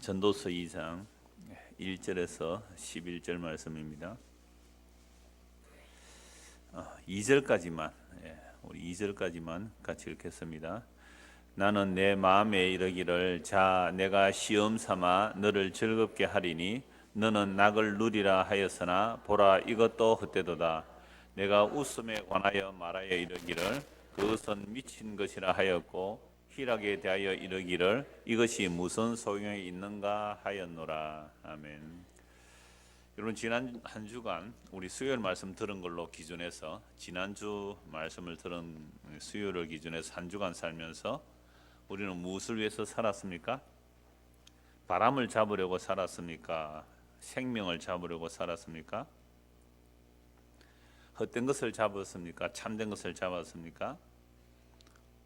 전도서 2장 1절에서 11절 말씀입니다. 2절까지만 우리 2절까지만 같이 읽겠습니다. 나는 내 마음에 이르기를 자 내가 시험 삼아 너를 즐겁게 하리니 너는 낙을 누리라 하였으나 보라 이것도 헛되도다. 내가 웃음에 관하여 말하여 이르기를 그것은 미친 것이라 하였고 희락에 대하여 이르기를 이것이 무슨 소용이 있는가 하였노라. 아멘. 여러분, 지난 한 주간 우리 수요일 말씀 들은 걸로 기준해서 지난주 말씀을 들은 수요일을 기준해서 한 주간 살면서 우리는 무엇을 위해서 살았습니까? 바람을 잡으려고 살았습니까? 생명을 잡으려고 살았습니까? 헛된 것을 잡았습니까? 참된 것을 잡았습니까?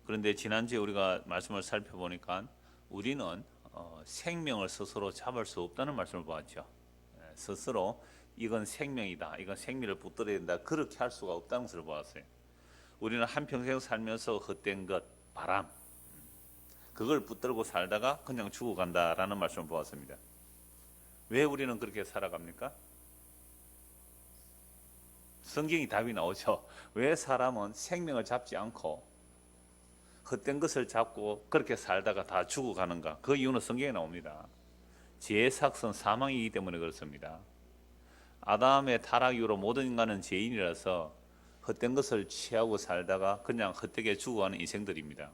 그런데 지난주에 우리가 말씀을 살펴보니까 우리는 생명을 스스로 잡을 수 없다는 말씀을 보았죠. 스스로 이건 생명이다, 이건 생명을 붙들어야 된다, 그렇게 할 수가 없다는 것을 보았어요. 우리는 한평생 살면서 헛된 것, 바람, 그걸 붙들고 살다가 그냥 죽어간다라는 말씀을 보았습니다. 왜 우리는 그렇게 살아갑니까? 성경이 답이 나오죠. 왜 사람은 생명을 잡지 않고 헛된 것을 잡고 그렇게 살다가 다 죽어가는가? 그 이유는 성경에 나옵니다. 죄의 삭은 사망이기 때문에 그렇습니다. 아담의 타락 이후로 모든 인간은 죄인이라서 헛된 것을 취하고 살다가 그냥 헛되게 죽어가는 인생들입니다.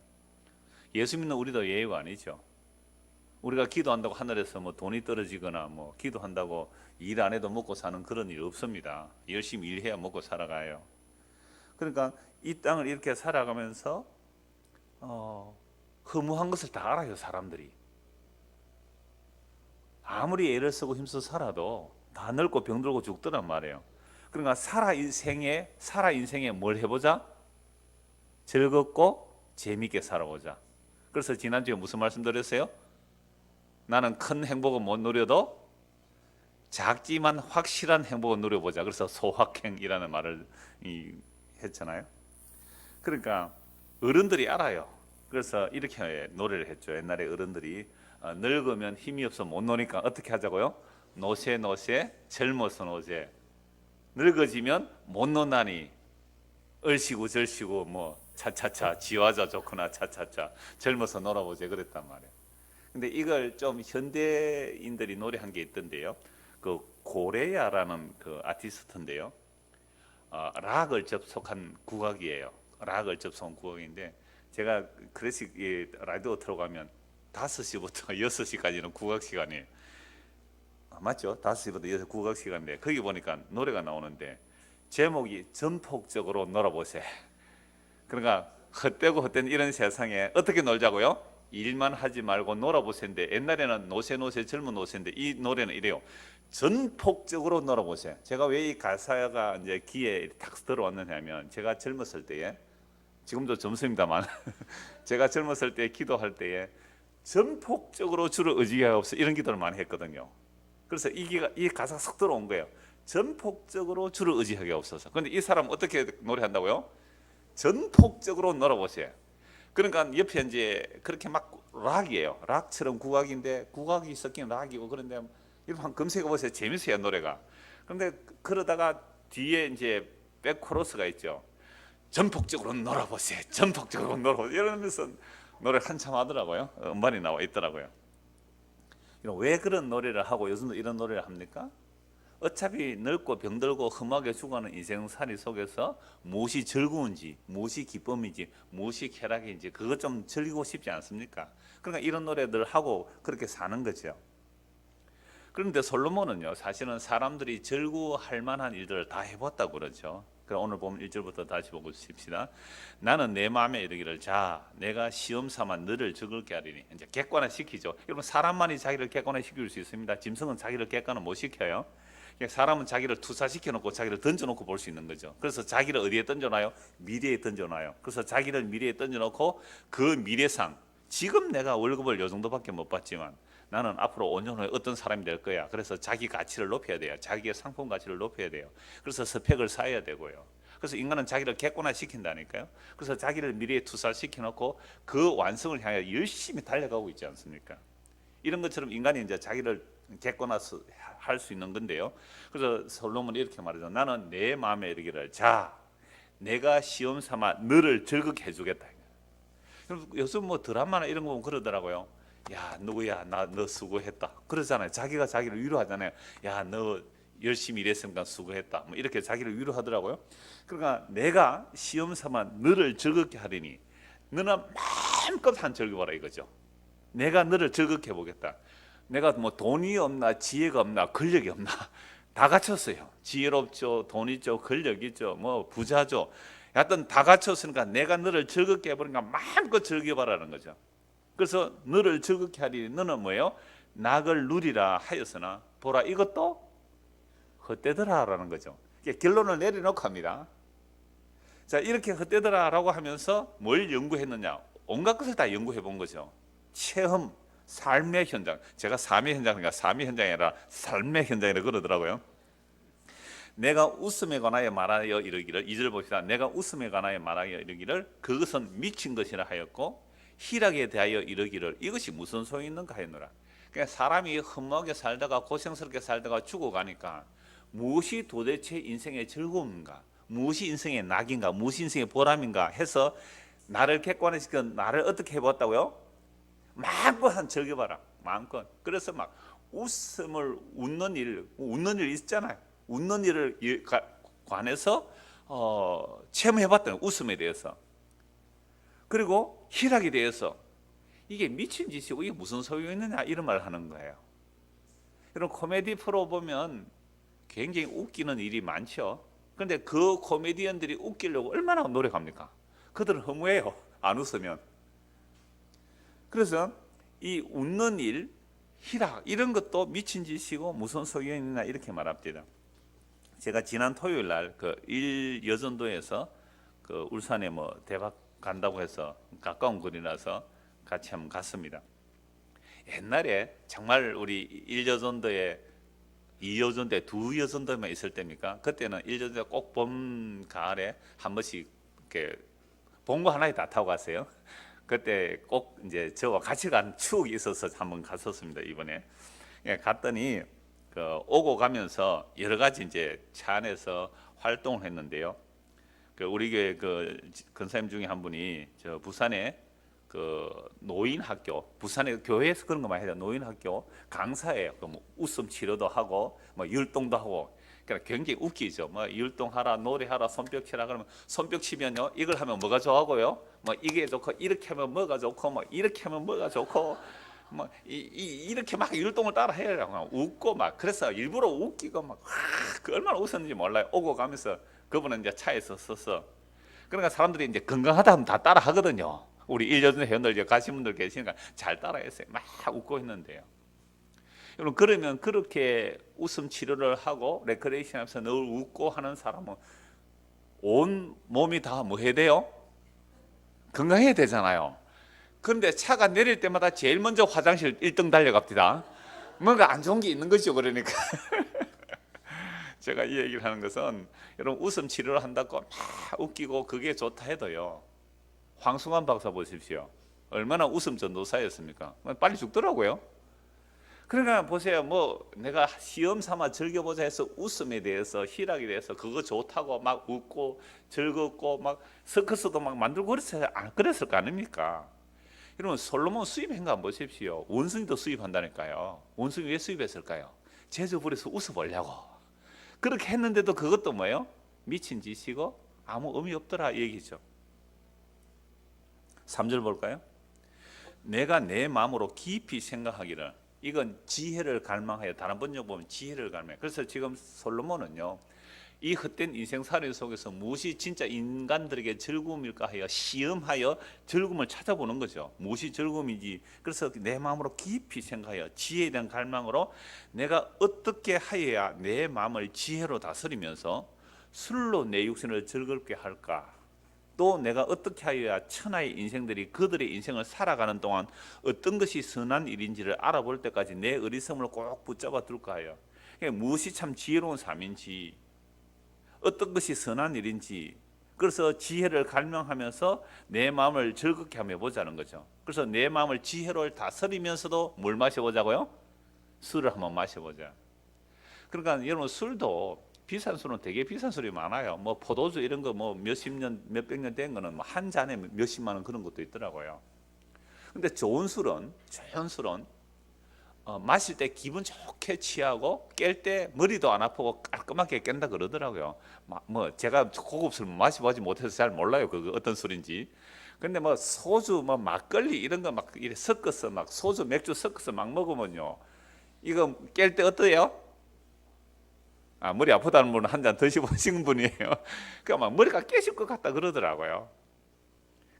예수 믿는 우리도 예외가 아니죠. 우리가 기도한다고 하늘에서 뭐 돈이 떨어지거나 뭐 기도한다고 일 안 해도 먹고 사는 그런 일 없습니다. 열심히 일해야 먹고 살아가요. 그러니까 이 땅을 이렇게 살아가면서 허무한 것을 다 알아요. 사람들이 아무리 애를 쓰고 힘써 살아도 다 늙고 병들고 죽더란 말이에요. 그러니까 살아 인생에 뭘 해보자? 즐겁고 재밌게 살아보자. 그래서 지난주에 무슨 말씀 드렸어요? 나는 큰 행복은 못 누려도 작지만 확실한 행복을 누려보자. 그래서 소확행이라는 말을 했잖아요. 그러니까 어른들이 알아요. 그래서 이렇게 노래를 했죠. 옛날에 어른들이 늙으면 힘이 없어 못 노니까 어떻게 하자고요? 노세 노세 젊어서 노세. 늙어지면 못 노나니 얼씨구 절씨구 뭐 차차차 지화자 좋구나 차차차 젊어서 놀아보자 그랬단 말이에요. 근데 이걸 좀 현대인들이 노래한 게 있던데요. 그 고레야라는 그 아티스트인데요. 락을 접속한 국악이에요. 락을 접속한 국악인데 제가 클래식 라디오 들어가면 5시부터 6시까지는 국악 시간이에요. 맞죠? 5시부터 6시 국악 시간인데 거기 보니까 노래가 나오는데 제목이 전폭적으로 놀아보세. 그러니까 헛되고 헛된 이런 세상에 어떻게 놀자고요? 일만 하지 말고 놀아보세인데 옛날에는 노세 젊은 노세인데 이 노래는 이래요. 전폭적으로 놀아보세. 제가 왜 이 가사가 이제 귀에 탁 들어왔느냐면 제가 젊었을 때에 지금도 젊습니다만 제가 젊었을 때 기도할 때에 전폭적으로 주를 의지하옵소서 이런 기도를 많이 했거든요. 그래서 이 가사가 쏙 들어온 거예요. 전폭적으로 주를 의지하게 없어서. 그런데 이 사람은 어떻게 노래한다고요? 전폭적으로 놀아보세요. 그러니까 옆에 이제 그렇게 막 락이에요. 락처럼 국악인데 국악이 섞인 락이고 그런데 이렇게 검색해 보세요. 재밌어요 노래가. 그런데 그러다가 뒤에 이제 백 코러스가 있죠. 전폭적으로 놀아보세요. 전폭적으로 놀아보세요. 이러면서 노래 한참 하더라고요. 음반이 나와 있더라고요. 왜 그런 노래를 하고 요즘도 이런 노래를 합니까? 어차피 늙고 병들고 험하게 죽어가는 인생살이 속에서 무엇이 즐거운지, 무엇이 기쁨인지, 무엇이 쾌락인지 그거 좀 즐기고 싶지 않습니까? 그러니까 이런 노래들 하고 그렇게 사는 거죠. 그런데 솔로몬은요, 사실은 사람들이 즐거워할 만한 일들을 다 해봤다고 그러죠. 그럼 오늘 보면 1절부터 다시 보고 싶시다. 나는 내 마음에 이르기를 자 내가 시험 삼아 너를 즐겁게 하리니. 이제 객관화 시키죠. 여러분 사람만이 자기를 객관화 시킬 수 있습니다. 짐승은 자기를 객관화 못 시켜요. 사람은 자기를 투사시켜 놓고 자기를 던져 놓고 볼 수 있는 거죠. 그래서 자기를 어디에 던져놔요? 미래에 던져놔요. 그래서 자기를 미래에 던져 놓고 그 미래상 지금 내가 월급을 요 정도밖에 못 받지만 나는 앞으로 5년 후에 어떤 사람이 될 거야. 그래서 자기 가치를 높여야 돼요. 자기의 상품 가치를 높여야 돼요. 그래서 스펙을 쌓아야 되고요. 그래서 인간은 자기를 객관화 시킨다니까요. 그래서 자기를 미래에 투사시켜 놓고 그 완성을 향해 열심히 달려가고 있지 않습니까? 이런 것처럼 인간이 이제 자기를 객관화해서 할 수 있는 건데요. 그래서 솔로몬이 이렇게 말하죠. 나는 내 마음에 이르기를 자 내가 시험 삼아 너를 즐겁게 해주겠다. 요즘 뭐 드라마나 이런 거 보면 그러더라고요. 야 누구야 나 너 수고했다 그러잖아요. 자기가 자기를 위로하잖아요. 야 너 열심히 일했으니까 수고했다 뭐 이렇게 자기를 위로하더라고요. 그러니까 내가 시험 삼아 너를 즐겁게 하리니 너는 마음껏 한 즐겨봐라 이거죠. 내가 너를 즐겁게 해보겠다. 내가 뭐 돈이 없나 지혜가 없나 권력이 없나 다 갖췄어요. 지혜롭죠, 돈 있죠, 권력 있죠, 뭐 부자죠. 하여튼 다 갖췄으니까 내가 너를 즐겁게 해보니까 마음껏 즐겨봐라는 거죠. 그래서 너를 즐겁게 하리 너는 뭐예요? 낙을 누리라 하였으나 보라 이것도 헛되더라라는 거죠. 결론을 내려놓고 합니다. 자 이렇게 헛되더라라고 하면서 뭘 연구했느냐? 온갖 것을 다 연구해 본 거죠. 체험, 삶의 현장. 제가 삶의 현장이니까 삶의 현장이 아니라 삶의 현장이라고 그러더라고요. 내가 웃음에 관하여 말하여 이르기를 2절 봅시다. 내가 웃음에 관하여 말하여 이르기를 그것은 미친 것이라 하였고 희락에 대하여 이르기를 이것이 무슨 소용이 있는가 하였노라. 그러니까 사람이 허무하게 살다가 고생스럽게 살다가 죽어가니까 무엇이 도대체 인생의 즐거움인가, 무엇이 인생의 낙인가, 무엇이 인생의 보람인가 해서 나를 객관화시켜 나를 어떻게 해봤다고요? 마음껏 한 즐겨봐라. 마음껏. 그래서 막 웃는 일 있잖아요. 웃는 일을 관해서 체험해봤던 웃음에 대해서. 그리고 희락에 대해서 이게 미친 짓이고 이게 무슨 소용이 있느냐 이런 말을 하는 거예요. 이런 코미디 프로 보면 굉장히 웃기는 일이 많죠. 그런데 그 코미디언들이 웃기려고 얼마나 노력합니까? 그들은 허무해요. 안 웃으면. 그래서 이 웃는 일, 희락 이런 것도 미친 짓이고 무슨 소용이 있느냐 이렇게 말합니다. 제가 지난 토요일 날 그 일여전도에서 그 울산에 뭐 대박 간다고 해서 가까운 거리라서 같이 한번 갔습니다. 옛날에 정말 우리 일여전도에 2여전도에 2여전도만 있을 때입니까? 그때는 일여전도에 꼭 봄 가을에 한 번씩 이렇게 봉고 하나에 다 타고 갔어요. 그때 꼭 이제 저와 같이 간 추억이 있어서 한번 갔었습니다. 이번에 갔더니 그 오고 가면서 여러 가지 이제 차 안에서 활동을 했는데요. 그 우리 교회 그 권사님 중에 한 분이 저 부산에 그 노인 학교, 부산에 교회에서 그런 거 많이 해요. 노인 학교 강사예요. 그 뭐 웃음 치료도 하고 뭐 율동도 하고. 그러니까 굉장히 웃기죠. 뭐 율동하라, 노래하라, 손뼉 치라 그러면 손뼉 치면요 이걸 하면 뭐가 좋아하고요. 뭐 이게 좋고 이렇게 하면 뭐가 좋고 뭐 이렇게 하면 뭐가 좋고 뭐 이렇게 막 율동을 따라 해요. 막 웃고 막 그래서 일부러 웃기고 막 그 얼마나 웃었는지 몰라요. 오고 가면서 그분은 이제 차에서 서서 그러니까 사람들이 이제 건강하다 하면 다 따라 하거든요. 우리 일여전 회원들 이제 가신 분들 계시니까 잘 따라했어요. 막 웃고 있는데요. 여러분 그러면 그렇게 웃음 치료를 하고 레크레이션하면서 늘 웃고 하는 사람은 온 몸이 다 뭐 해야 돼요? 건강해야 되잖아요. 그런데 차가 내릴 때마다 제일 먼저 화장실 1등 달려갑니다. 뭔가 안 좋은 게 있는 거죠. 그러니까 제가 이 얘기를 하는 것은 여러분 웃음 치료를 한다고 막 웃기고 그게 좋다 해도요. 황승환 박사 보십시오. 얼마나 웃음 전도사였습니까? 빨리 죽더라고요. 그러니까 보세요. 뭐 내가 시험 삼아 즐겨보자 해서 웃음에 대해서 희락에 대해서 그거 좋다고 막 웃고 즐겁고 막 서커스도 막 만들고 그랬을 거 아닙니까? 여러분 솔로몬 수입한 거 한번 보십시오. 원숭이도 수입한다니까요. 원숭이 왜 수입했을까요? 제주불에서 웃어보려고. 그렇게 했는데도 그것도 뭐예요? 미친 짓이고 아무 의미 없더라 이 얘기죠. 3절 볼까요? 내가 내 마음으로 깊이 생각하기를 이건 지혜를 갈망하여 다른 번역 보면 지혜를 갈망해. 그래서 지금 솔로몬은요 이 헛된 인생살이 속에서 무엇이 진짜 인간들에게 즐거움일까 하여 시험하여 즐거움을 찾아보는 거죠. 무엇이 즐거움인지. 그래서 내 마음으로 깊이 생각하여 지혜에 대한 갈망으로 내가 어떻게 하여야 내 마음을 지혜로 다스리면서 술로 내 육신을 즐겁게 할까. 또 내가 어떻게 하여야 천하의 인생들이 그들의 인생을 살아가는 동안 어떤 것이 선한 일인지를 알아볼 때까지 내 어리석음을 꼭 붙잡아 둘까 하여. 무엇이 참 지혜로운 삶인지 어떤 것이 선한 일인지 그래서 지혜를 갈망하면서 내 마음을 즐겁게 한번 해보자는 거죠. 그래서 내 마음을 지혜로 다스리면서도 뭘 마셔보자고요? 술을 한번 마셔보자. 그러니까 여러분 술도 비싼 술은 되게 비싼 술이 많아요. 뭐 포도주 이런 거 뭐 몇십 년, 몇백 년 된 거는 뭐 한 잔에 몇십만 원 그런 것도 있더라고요. 근데 좋은 술은 마실 때 기분 좋게 취하고 깰 때 머리도 안 아프고 깔끔하게 깬다 그러더라고요. 뭐 제가 고급 술 마셔보지 못해서 잘 몰라요. 그거 어떤 술인지. 근데 뭐 소주, 뭐 막걸리 이런 거 막 이렇게 섞어서 막 소주, 맥주 섞어서 막 먹으면요. 이거 깰 때 어때요? 머리 아프다는 분은 한 잔 드셔보신 분이에요. 그러니까 막 머리가 깨질 것 같다 그러더라고요.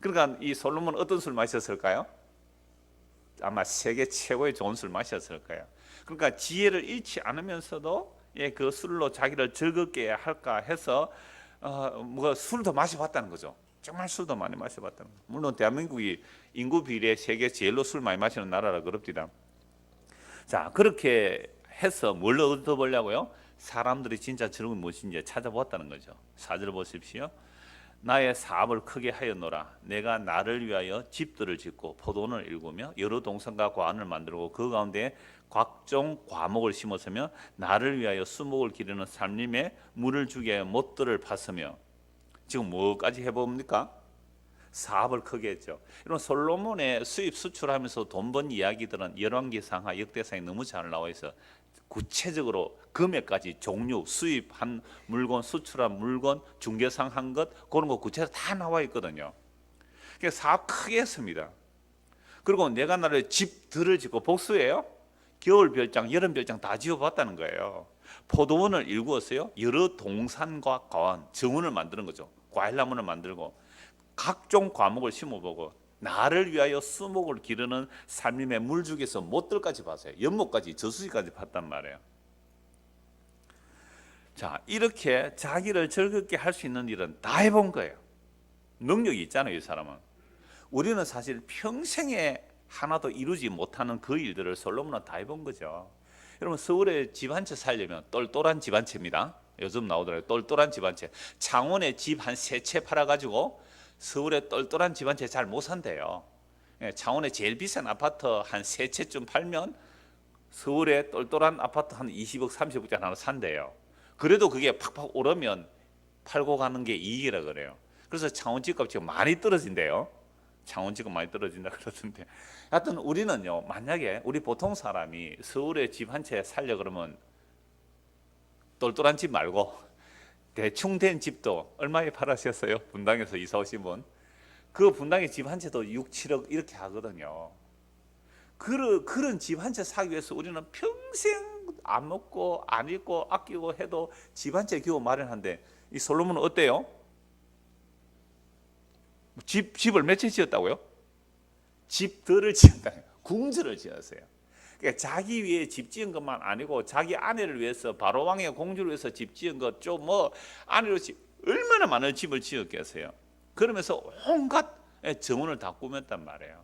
그러니까 이 솔로몬은 어떤 술 마셨을까요? 아마 세계 최고의 좋은 술 마셨을 거예요. 그러니까 지혜를 잃지 않으면서도 그 술로 자기를 즐겁게 할까 해서 뭐 술도 마셔봤다는 거죠. 정말 술도 많이 마셔봤다는 거죠. 물론 대한민국이 인구 비례 세계 제일로 술 많이 마시는 나라라 그럽니다. 자, 그렇게 해서 뭘 얻어보려고요? 사람들이 진짜 즐거운 무엇인지 찾아보았다는 거죠. 4절 보십시오. 나의 사업을 크게 하였노라. 내가 나를 위하여 집들을 짓고 포도원을 일구며 여러 동산과 과원을 만들고 그 가운데 각종 과목을 심었으며 나를 위하여 수목을 기르는 산림에 물을 주게 하여 못들을 팠으며. 지금 뭐까지 해봅니까? 사업을 크게 했죠. 이런 솔로몬의 수입 수출하면서 돈 번 이야기들은 열왕기상하 역대상에 너무 잘 나와 있어. 구체적으로 금액까지 종류, 수입한 물건, 수출한 물건, 중개상한 것 그런 거 구체적으로 다 나와 있거든요. 그래서 사업 크게 했습니다. 그리고 내가 나를 집들을 짓고 복수예요. 겨울 별장, 여름 별장 다 지어봤다는 거예요. 포도원을 일구었어요. 여러 동산과 과원, 정원을 만드는 거죠. 과일나무를 만들고 각종 과목을 심어보고 나를 위하여 수목을 기르는 산림에 물주기에서 못들까지 봤어요. 연못까지 저수지까지 봤단 말이에요. 자, 이렇게 자기를 즐겁게 할 수 있는 일은 다 해본 거예요. 능력이 있잖아요, 이 사람은. 우리는 사실 평생에 하나도 이루지 못하는 그 일들을 솔로몬은 다 해본 거죠. 여러분, 서울에 집 한 채 살려면 똘똘한 집 한 채입니다. 요즘 나오더라고요. 똘똘한 집 한 채. 창원에 집 한 세 채 팔아가지고 서울에 똘똘한 집 한 채 잘 못 산대요. 창원에 제일 비싼 아파트 한 세 채쯤 팔면 서울에 똘똘한 아파트 한 20억, 30억짜리 하나 산대요. 그래도 그게 팍팍 오르면 팔고 가는 게 이익이라 그래요. 그래서 창원 집값이 많이 떨어진대요. 창원 집값 많이 떨어진다 그러던데. 하여튼 우리는요, 만약에 우리 보통 사람이 서울에 집 한 채 살려 그러면 똘똘한 집 말고 대충 된 집도 얼마에 팔으셨어요? 분당에서 이사 오신 분. 그 분당에 집 한 채도 6, 7억 이렇게 하거든요. 그런 집 한 채 사기 위해서 우리는 평생 안 먹고 안 입고 아끼고 해도 집 한 채 겨우 마련한데 이 솔로몬은 어때요? 집을 몇 채 지었다고요? 집들을 지었다. 궁전을 지었어요. 그러니까 자기 위해 집 지은 것만 아니고 자기 아내를 위해서 바로 왕의 공주를 위해서 집 지은 것 좀 뭐 아내로 얼마나 많은 집을 지었겠어요. 그러면서 온갖 정원을 다 꾸몄단 말이에요.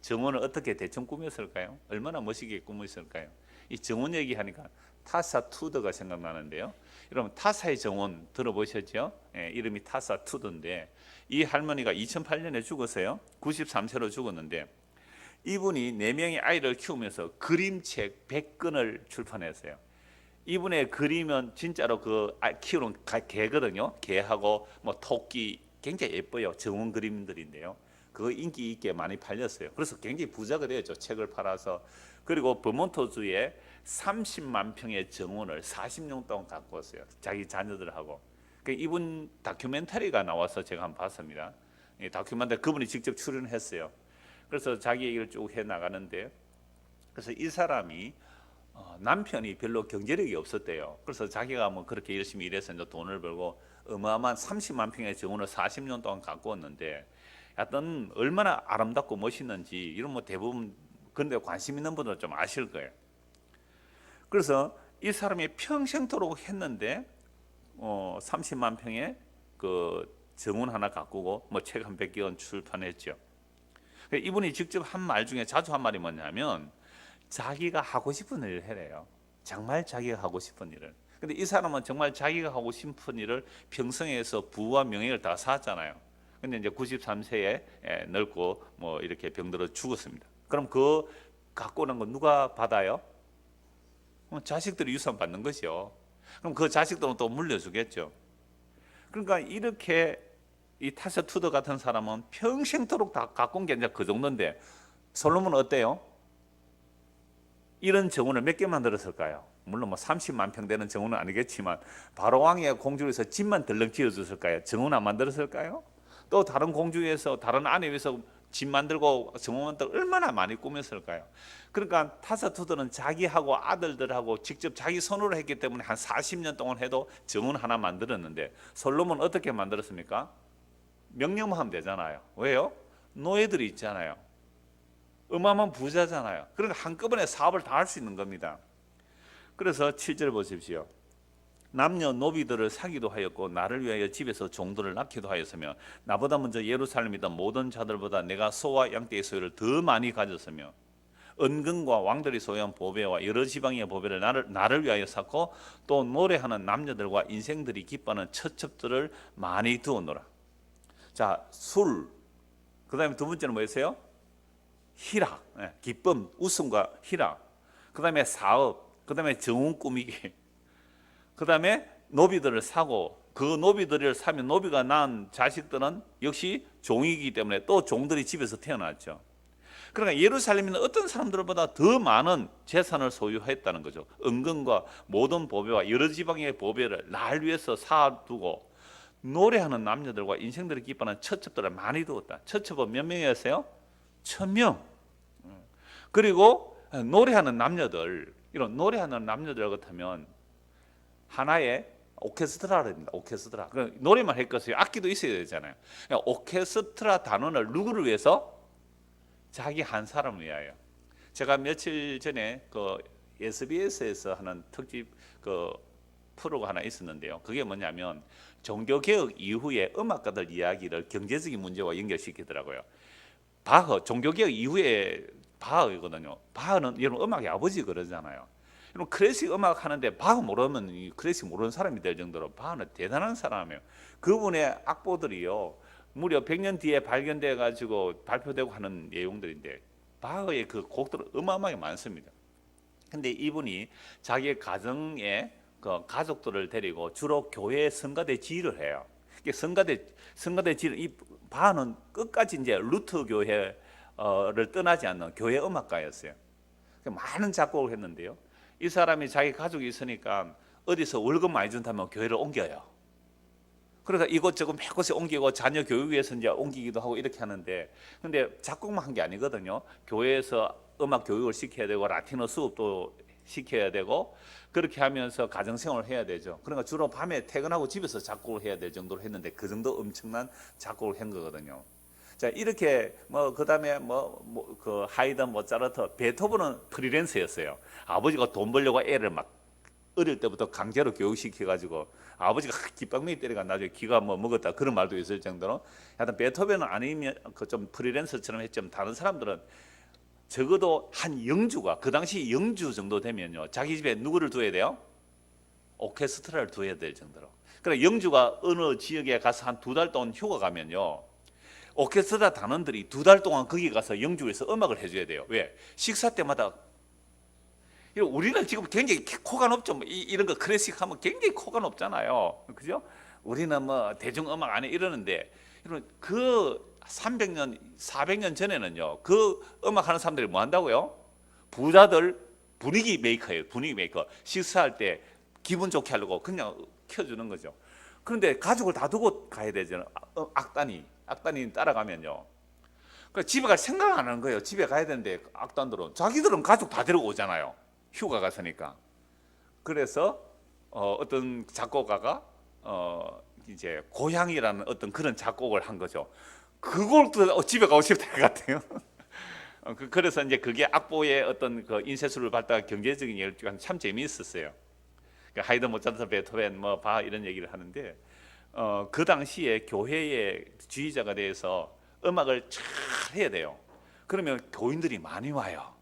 정원을 어떻게 대충 꾸몄을까요? 얼마나 멋있게 꾸몄을까요? 이 정원 얘기하니까 타사 투더가 생각나는데요. 여러분 타사의 정원 들어보셨죠? 이름이 타사 투더인데 이 할머니가 2008년에 죽었어요. 93세로 죽었는데 이분이 4명의 아이를 키우면서 그림책 100권을 출판했어요. 이분의 그림은 진짜로 그 키우는 개거든요. 개하고 뭐 토끼 굉장히 예뻐요. 정원 그림들인데요. 그거 인기 있게 많이 팔렸어요. 그래서 굉장히 부자가 되었죠. 책을 팔아서. 그리고 버몬트주에 30만 평의 정원을 40년 동안 갖고 왔어요. 자기 자녀들하고. 이분 다큐멘터리가 나와서 제가 한번 봤습니다. 이 다큐멘터리 그분이 직접 출연했어요. 그래서 자기 얘기를 쭉 해 나가는데, 그래서 이 사람이 남편이 별로 경제력이 없었대요. 그래서 자기가 뭐 그렇게 열심히 일해서 이제 돈을 벌고 어마어마한 30만 평의 정원을 40년 동안 갖고 왔는데, 하여튼 얼마나 아름답고 멋있는지 이런 뭐 대부분 근데 관심 있는 분들은 좀 아실 거예요. 그래서 이 사람이 평생토록 했는데 30만 평의 그 정원 하나 가꾸고 뭐 책 한 100권 출판했죠. 이분이 직접 한 말 중에 자주 한 말이 뭐냐면 자기가 하고 싶은 일을 해래요. 정말 자기가 하고 싶은 일을. 근데 이 사람은 정말 자기가 하고 싶은 일을 평생에서 부와 명예를 다 쌓았잖아요. 근데 이제 93세에 늙고 뭐 이렇게 병들어 죽었습니다. 그럼 그 갖고 난 거 누가 받아요? 자식들이 유산 받는 것이요. 그럼 그 자식들은 또 물려주겠죠. 그러니까 이렇게 이 타세 투더 같은 사람은 평생토록 다 갖고 온 게 이제 그 정도인데, 솔로몬은 어때요? 이런 정원을 몇 개 만들었을까요? 물론 뭐 30만 평 되는 정원은 아니겠지만 바로 왕의 공주에서 집만 덜렁 지어줬을까요? 정원 안 만들었을까요? 또 다른 공주에서 다른 아내 위해서 집 만들고 정원 만들고 얼마나 많이 꾸몄을까요? 그러니까 타사 투더는 자기하고 아들들하고 직접 자기 손으로 했기 때문에 한 40년 동안 해도 정원 하나 만들었는데, 솔로몬은 어떻게 만들었습니까? 명령만 하면 되잖아요. 왜요? 노예들이 있잖아요. 어마어마한 부자잖아요. 그러니까 한꺼번에 사업을 다 할 수 있는 겁니다. 그래서 7절 보십시오. 남녀 노비들을 사기도 하였고 나를 위하여 집에서 종들을 낳기도 하였으며 나보다 먼저 예루살렘에 있던 모든 자들보다 내가 소와 양떼의 소유를 더 많이 가졌으며 은근과 왕들이 소유한 보배와 여러 지방의 보배를 나를 위하여 쌓고 또 노래하는 남녀들과 인생들이 기뻐하는 처첩들을 많이 두었노라. 자, 술. 그 다음에 두 번째는 뭐였어요? 희락, 기쁨, 웃음과 희락. 그 다음에 사업, 그 다음에 정운 꾸미기, 그 다음에 노비들을 사고, 그 노비들을 사면 노비가 낳은 자식들은 역시 종이기 때문에 또 종들이 집에서 태어났죠. 그러니까 예루살렘에는 어떤 사람들보다 더 많은 재산을 소유했다는 거죠. 은근과 모든 보배와 여러 지방의 보배를 날 위해서 사두고 노래하는 남녀들과 인생들을 기뻐하는 처첩들을 많이 두었다. 처첩은 몇 명이었어요? 1000명. 그리고 노래하는 남녀들, 이런 노래하는 남녀들 같으면 하나의 오케스트라랍니다. 오케스트라. 노래만 했겠어요. 악기도 있어야 되잖아요. 그러니까 오케스트라 단원을 누구를 위해서? 자기 한 사람을 위하여. 제가 며칠 전에 그 SBS에서 하는 특집 그 프로가 하나 있었는데요. 그게 뭐냐면 종교개혁 이후에 음악가들 이야기를 경제적인 문제와 연결시키더라고요. 바흐, 종교개혁 이후에 바흐거든요. 바흐는 여러분 음악의 아버지 그러잖아요. 여러분 클래식 음악 하는데 바흐 모르면 클래식 모르는 사람이 될 정도로 바흐는 대단한 사람이에요. 그분의 악보들이요 무려 100년 뒤에 발견돼 가지고 발표되고 하는 내용들인데, 바흐의 그 곡들은 어마어마하게 많습니다. 근데 이분이 자기 가정에 그 가족들을 데리고 주로 교회 성가대 지휘를 해요. 성가대 지휘, 이 바흐는 끝까지 이제 루터 교회를 떠나지 않는 교회 음악가였어요. 많은 작곡을 했는데요. 이 사람이 자기 가족이 있으니까 어디서 월급 많이 준다면 교회를 옮겨요. 그러니까 이곳저곳 몇 곳에 옮기고 자녀 교육 위해서 이제 옮기기도 하고 이렇게 하는데, 근데 작곡만 한 게 아니거든요. 교회에서 음악 교육을 시켜야 되고 라틴어 수업도 시켜야 되고 그렇게 하면서 가정생활을 해야 되죠. 그러니까 주로 밤에 퇴근하고 집에서 작곡을 해야 될 정도로 했는데 그 정도 엄청난 작곡을 한 거거든요. 자, 이렇게 그다음에 그 하이든, 모차르트, 베토벤은 프리랜서였어요. 아버지가 돈 벌려고 애를 막 어릴 때부터 강제로 교육시켜가지고 아버지가 깃방맹이 때려가 나중에 기가 먹었다 그런 말도 있을 정도로, 하여튼 베토벤은 아니면 그 좀 프리랜서처럼 했지만 다른 사람들은 적어도 한 영주가 그 당시 영주 정도 되면요 자기 집에 누구를 두어야 돼요? 오케스트라를 두어야 될 정도로. 그래 영주가 어느 지역에 가서 한 2달 동안 휴가 가면요 오케스트라 단원들이 2달 동안 거기 가서 영주에서 음악을 해줘야 돼요. 왜? 식사 때마다. 우리는 지금 굉장히 코가 높죠. 이런 거 클래식 하면 굉장히 코가 높잖아요. 그죠? 우리는 뭐 대중음악 안에 이러는데, 그 300년, 400년 전에는요, 그 음악 하는 사람들이 뭐 한다고요? 부자들 분위기 메이커예요. 분위기 메이커. 식사할 때 기분 좋게 하려고 그냥 켜주는 거죠. 그런데 가족을 다 두고 가야 되잖아요. 악단이 따라가면요. 그러니까 집에 갈 생각 안 하는 거예요. 집에 가야 되는데 악단들은 자기들은 가족 다 데리고 오잖아요. 휴가 갔으니까. 그래서 어떤 작곡가가 이제 고향이라는 어떤 그런 작곡을 한 거죠. 그걸 또 집에 가고 싶다 같아요. 그래서 이제 그게 악보의 어떤 그 인쇄술을 밟다가 경제적인 얘기를 참 재미있었어요. 하이든, 모차르트, 베토벤, 바 이런 얘기를 하는데 그 당시에 교회의 지휘자가 돼서 음악을 잘 해야 돼요. 그러면 교인들이 많이 와요.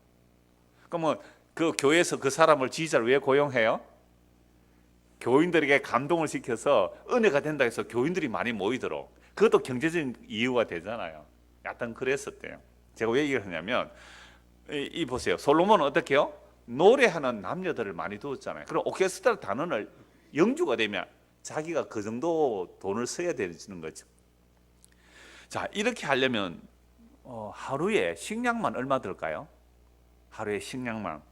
그러면 그 교회에서 그 사람을 지휘자를 왜 고용해요? 교인들에게 감동을 시켜서 은혜가 된다 해서 교인들이 많이 모이도록, 그것도 경제적인 이유가 되잖아요. 약간 그랬었대요. 제가 왜 얘기를 하냐면 이 보세요. 솔로몬은 어떻게 해요? 노래하는 남녀들을 많이 두었잖아요. 그럼 오케스트라 단원을 영주가 되면 자기가 그 정도 돈을 써야 되는 거죠. 자, 이렇게 하려면 하루에 식량만 얼마 들까요? 하루에 식량만,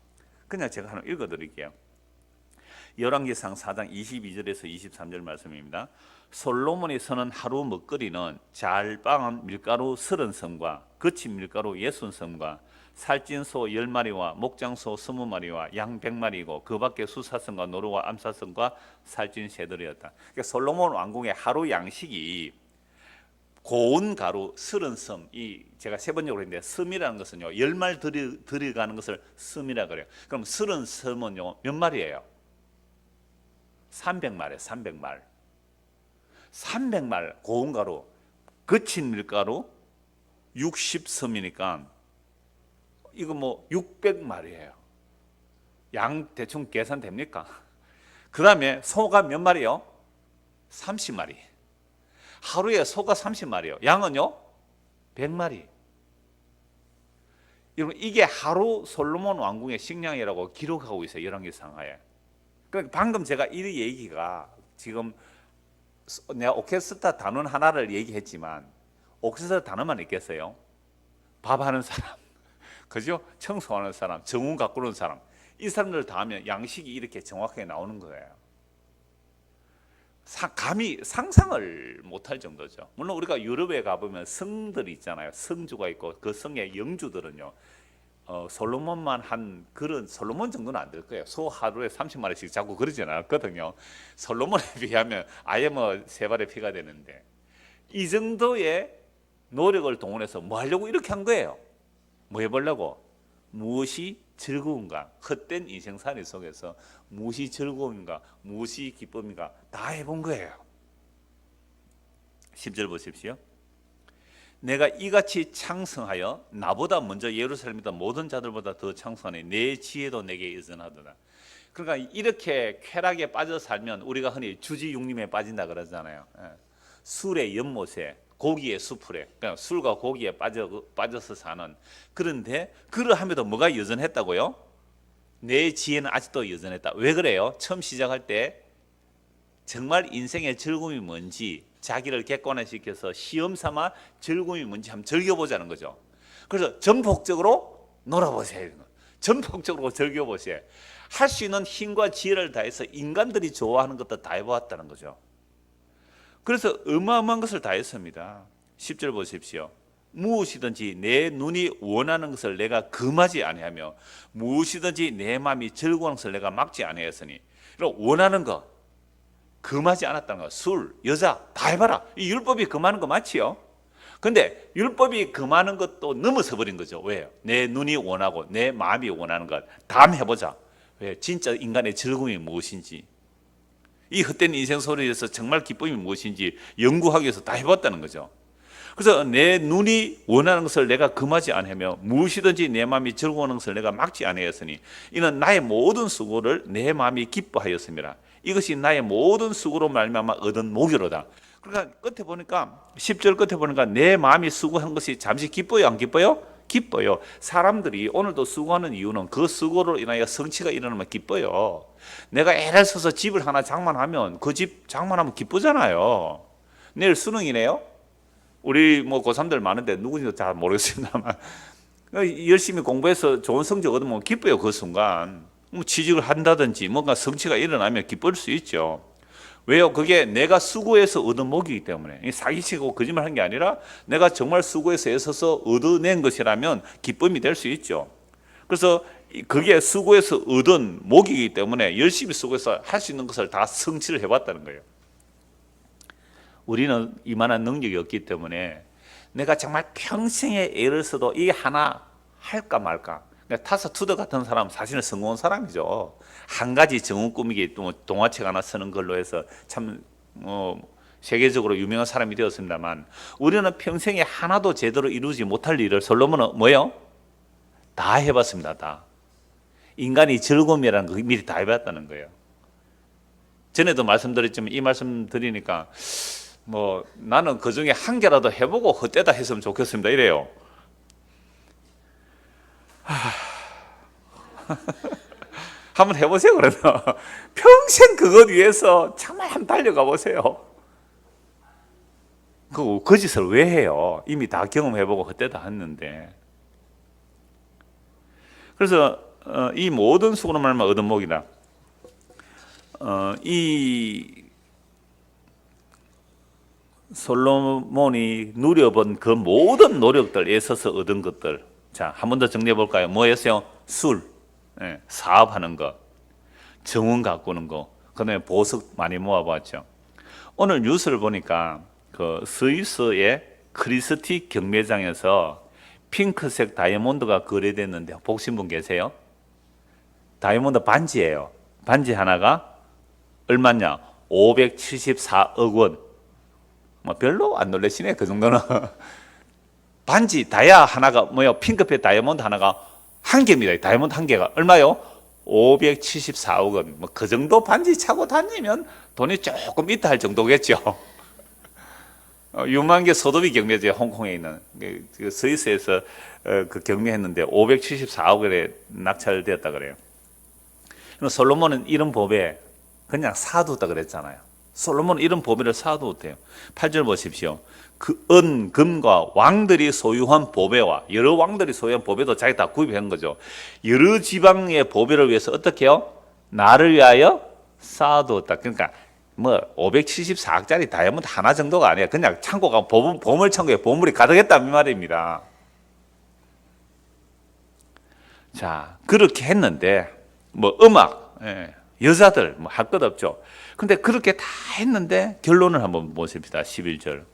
그냥 제가 하나 읽어 드릴게요. 열왕기상 4장 22절에서 23절 말씀입니다. 솔로몬이 쓰는 하루 먹거리는 잘 빻은 밀가루 30섬과 거친 밀가루 60섬과 살찐 소 10마리와 목장소 20마리와 양 100마리이고 그 밖에 수사성과 노루와 암사성과 살찐 새들이었다. 그러니까 솔로몬 왕궁의 하루 양식이 고운 가루 30섬, 이 제가 세 번역으로 했는데 섬이라는 것은요 10말 들어가는 것을 섬이라 그래요. 그럼 30섬은요 몇 마리예요? 300마리예요. 300말. 300말 고운 가루, 거친 밀가루 60섬이니까 이거 뭐 600마리예요. 양 대충 계산됩니까? 그 다음에 소가 몇 마리요? 30마리. 하루에 소가 30마리요. 양은요? 100마리. 여러분, 이게 하루 솔로몬 왕궁의 식량이라고 기록하고 있어요. 열왕기상하에. 그러니까 방금 제가 이 얘기가 지금 내가 오케스트라 단원 하나를 얘기했지만 오케스트라 단원만 있겠어요? 밥하는 사람, 그죠? 청소하는 사람, 정원 가꾸는 사람, 이 사람들 다 하면 양식이 이렇게 정확하게 나오는 거예요. 감히 상상을 못할 정도죠. 물론 우리가 유럽에 가보면 성들이 있잖아요. 성주가 있고 그 성의 영주들은요 솔로몬만 한 그런, 솔로몬 정도는 안 될 거예요. 소 하루에 30마리씩 자꾸 그러진 않았거든요. 솔로몬에 비하면 아예 뭐 세 발의 피가 되는데, 이 정도의 노력을 동원해서 뭐 하려고 이렇게 한 거예요? 뭐 해보려고? 무엇이 즐거운가? 헛된 인생살이 속에서 무엇이 즐거움인가? 무엇이 기쁨인가? 다 해본 거예요. 10절 보십시오. 내가 이같이 창성하여 나보다 먼저 예루살렘이다 모든 자들보다 더 창성하니 내 지혜도 내게 여전하도다. 그러니까 이렇게 쾌락에 빠져 살면 우리가 흔히 주지육림에 빠진다 그러잖아요. 술의 연못에, 고기의 수풀에, 그러니까 술과 고기에 빠져서 사는. 그런데 그러함에도 뭐가 여전했다고요? 내 지혜는 아직도 여전했다. 왜 그래요? 처음 시작할 때 정말 인생의 즐거움이 뭔지 자기를 객관화시켜서 시험 삼아 즐거움이 뭔지 한번 즐겨보자는 거죠. 그래서 전폭적으로 놀아보세요. 전폭적으로 즐겨보세요. 할 수 있는 힘과 지혜를 다해서 인간들이 좋아하는 것도 다 해보았다는 거죠. 그래서 어마어마한 것을 다 했습니다. 10절 보십시오. 무엇이든지 내 눈이 원하는 것을 내가 금하지 아니하며 무엇이든지 내 마음이 즐거운 것을 내가 막지 아니하였으니, 원하는 것 금하지 않았다는 거. 술, 여자 다 해봐라. 이 율법이 금하는 거 맞지요? 근데 율법이 금하는 것도 넘어서 버린 거죠. 왜요? 내 눈이 원하고 내 마음이 원하는 것 다 해보자. 왜? 진짜 인간의 즐거움이 무엇인지, 이 헛된 인생 소리에서 정말 기쁨이 무엇인지 연구하기 위해서 다 해봤다는 거죠. 그래서 내 눈이 원하는 것을 내가 금하지 아니하며 무엇이든지 내 마음이 즐거워하는 것을 내가 막지 아니하였으니 이는 나의 모든 수고를 내 마음이 기뻐하였습니다. 이것이 나의 모든 수고로 말미암아 얻은 목요로다. 그러니까 끝에 보니까 10절 끝에 보니까 내 마음이 수고한 것이 잠시 기뻐요, 안 기뻐요? 기뻐요. 사람들이 오늘도 수고하는 이유는 그 수고로 인하여 성취가 일어나면 기뻐요. 내가 애를 써서 집을 하나 장만하면 그 집 장만하면 기쁘잖아요. 내일 수능이네요. 우리 뭐 고3들 많은데 누구인지 잘 모르겠습니다만 열심히 공부해서 좋은 성적 얻으면 기뻐요. 그 순간 뭐 취직을 한다든지 뭔가 성취가 일어나면 기쁠 수 있죠. 왜요? 그게 내가 수고해서 얻은 목이기 때문에. 사기치고 거짓말한 게 아니라 내가 정말 수고해서 애써서 얻어낸 것이라면 기쁨이 될 수 있죠. 그래서 그게 수고해서 얻은 목이기 때문에 열심히 수고해서 할 수 있는 것을 다 성취를 해봤다는 거예요. 우리는 이만한 능력이 없기 때문에 내가 정말 평생에 애를 써도 이 하나 할까 말까. 타사 투더 같은 사람 사실은 성공한 사람이죠. 한 가지 정원 꾸미기, 또 동화책 하나 쓰는 걸로 해서 참 세계적으로 유명한 사람이 되었습니다만, 우리는 평생에 하나도 제대로 이루지 못할 일을 솔로몬은 뭐예요? 다 해봤습니다. 다. 인간이 즐거움이라는 거 미리 다 해봤다는 거예요. 전에도 말씀드렸지만 이 말씀 드리니까 뭐 나는 그 중에 한 개라도 해보고 헛되다 했으면 좋겠습니다. 이래요. 한번 해보세요. 그러면 평생 그것 위해서 정말 한번 달려가 보세요. 그 짓을 왜 해요? 이미 다 경험해보고 헛되다 했는데. 그래서 이 모든 수고로 말하면 얻은 복이다. 이 솔로몬이 누려본 그 모든 노력들, 애써서 얻은 것들. 자, 한 번 더 정리해 볼까요? 뭐였어요? 술, 사업하는 거, 정원 가꾸는 거, 그다음에 보석 많이 모아봤죠. 오늘 뉴스를 보니까 그 스위스의 크리스티 경매장에서 핑크색 다이아몬드가 거래됐는데 보신 분 계세요? 다이아몬드 반지예요. 반지 하나가 얼마냐? 574억 원. 뭐 별로 안 놀라시네, 그 정도는. 반지 다이아 하나가 뭐요? 핑크빛 다이아몬드 하나가 한 개입니다. 다이아몬드 한 개가 얼마요? 574억 원. 뭐 그 정도 반지 차고 다니면 돈이 조금 있다 할 정도겠죠. 유명한 게 소도비 경매제, 홍콩에 있는 그 스위스에서 그 경매했는데 574억 원에 낙찰되었다 그래요. 솔로몬은 이런 법에 그냥 사두었다 그랬잖아요. 솔로몬은 이런 보배를 사두었대요. 8절 보십시오. 그 금과 왕들이 소유한 보배와 여러 왕들이 소유한 보배도 자기 다 구입한 거죠. 여러 지방의 보배를 위해서 어떻게 해요? 나를 위하여 쌓아두었다. 그러니까 뭐 574억짜리 다이아몬드 하나 정도가 아니야. 그냥 창고가 보물 창고에 보물이 가득했다 이 말입니다. 자, 그렇게 했는데 뭐 음악, 여자들 뭐 할 것 없죠. 근데 그렇게 다 했는데 결론을 한번 보십시다. 11절.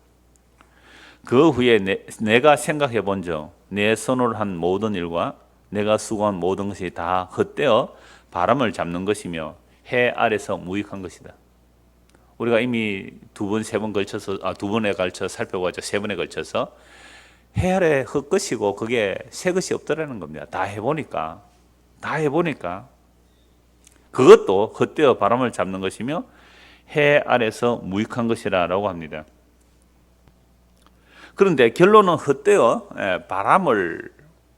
그 후에 내가 생각해 본즉 내 손으로 한 모든 일과 내가 수고한 모든 것이 다 헛되어 바람을 잡는 것이며 해 아래서 무익한 것이다. 우리가 이미 두 번에 걸쳐 살펴보죠. 세 번에 걸쳐서 해 아래 헛것이고 그게 새 것이 없더라는 겁니다. 다 해보니까 그것도 헛되어 바람을 잡는 것이며 해 아래서 무익한 것이라고 합니다. 그런데 결론은 헛되어 바람을